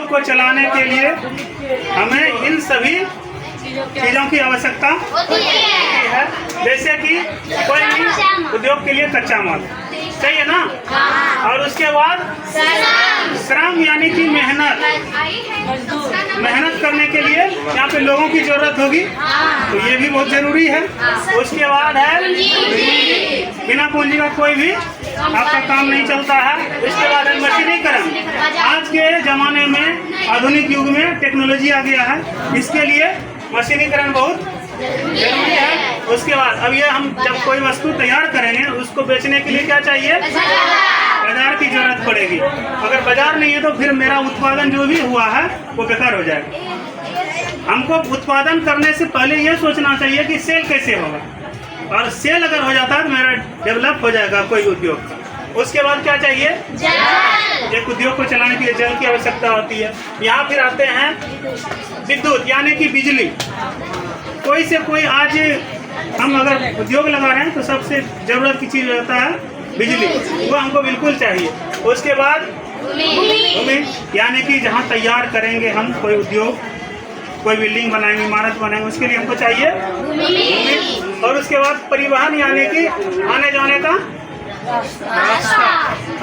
उद्योग को चलाने के लिए हमें इन सभी चीज़ों की आवश्यकता होती है। जैसे कि कोई भी उद्योग के लिए कच्चा माल चाहिए ना, और उसके बाद श्रम यानी कि मेहनत करने के लिए यहाँ पे लोगों की जरूरत होगी, तो ये भी बहुत जरूरी है। उसके बाद है बिना पूंजी का कोई भी आपका काम नहीं चलता है। इसके बाद है मशीनीकरण। आज के ज़माने में आधुनिक युग में टेक्नोलॉजी आ गया है, इसके लिए मशीनीकरण बहुत जरूरी है। उसके बाद अब ये हम जब कोई वस्तु तैयार करेंगे उसको बेचने के लिए क्या चाहिए? बाजार की जरूरत पड़ेगी। अगर बाजार नहीं है तो फिर मेरा उत्पादन जो भी हुआ है वो बेकार हो जाएगा। हमको उत्पादन करने से पहले ये सोचना चाहिए कि सेल कैसे होगा, और सेल अगर हो जाता है तो मेरा डेवलप हो जाएगा कोई उद्योग का। उसके बाद क्या चाहिए? जल। एक उद्योग को चलाने के लिए जल की आवश्यकता होती है। यहाँ फिर आते हैं विद्युत यानी कि बिजली। कोई से कोई आज हम अगर उद्योग लगा रहे हैं तो सबसे जरूरत की चीज़ होता है बिजली, वो हमको बिल्कुल चाहिए। उसके बाद भूमि यानी कि जहाँ तैयार करेंगे हम कोई उद्योग, कोई बिल्डिंग बनाएंगे, इमारत बनाएंगे, उसके लिए हमको चाहिए भूमि। और उसके बाद परिवहन यानी कि आने जाने का रास्ता।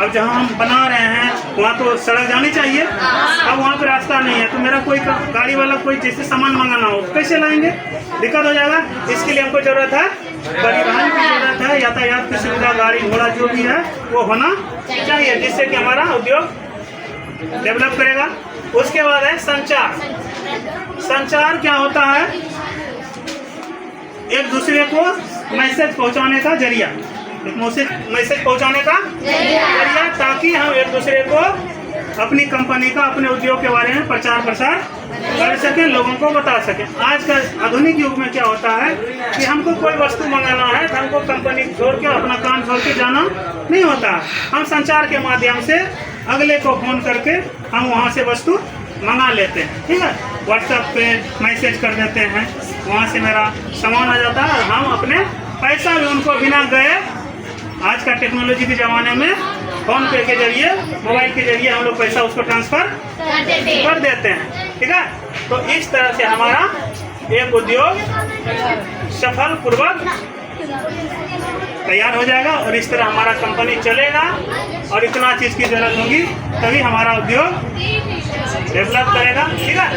अब जहाँ हम बना रहे हैं वहाँ तो सड़क जानी चाहिए, अब वहाँ पे रास्ता नहीं है तो मेरा कोई गाड़ी वाला कोई जैसे सामान मंगाना हो कैसे लाएंगे? दिक्कत हो जाएगा। इसके लिए हमको जरूरत है परिवहन की जरूरत है, यातायात की सुविधा, गाड़ी घोड़ा जो भी है वो होना चाहिए, जिससे कि हमारा उद्योग डेवलप करेगा। उसके बाद है संचार। संचार क्या होता है? एक दूसरे को मैसेज पहुंचाने का जरिया, एक मैसेज पहुंचाने का जरिया, ताकि हम एक दूसरे को अपनी कंपनी का, अपने उद्योग के बारे में प्रचार प्रसार कर सकें, लोगों को बता सकें। आज का आधुनिक युग में क्या होता है कि हमको कोई वस्तु मंगाना है तो हमको कंपनी छोड़ के, अपना काम छोड़ के जाना नहीं होता। हम संचार के माध्यम से अगले को फोन करके हम वहाँ से वस्तु मंगा लेते हैं। ठीक है, व्हाट्सएप पे मैसेज कर देते हैं, वहाँ से मेरा सामान आ जाता है और हम अपने पैसा भी उनको बिना गए, आज का टेक्नोलॉजी के ज़माने में फोन पे के जरिए, मोबाइल के जरिए हम लोग पैसा उसको ट्रांसफ़र कर देते हैं। ठीक है, तो इस तरह से हमारा एक उद्योग सफल पूर्वक तैयार हो जाएगा और इस तरह हमारा कंपनी चलेगा और इतना चीज़ की जरूरत होगी तभी हमारा उद्योग डेवलप करेगा। ठीक है।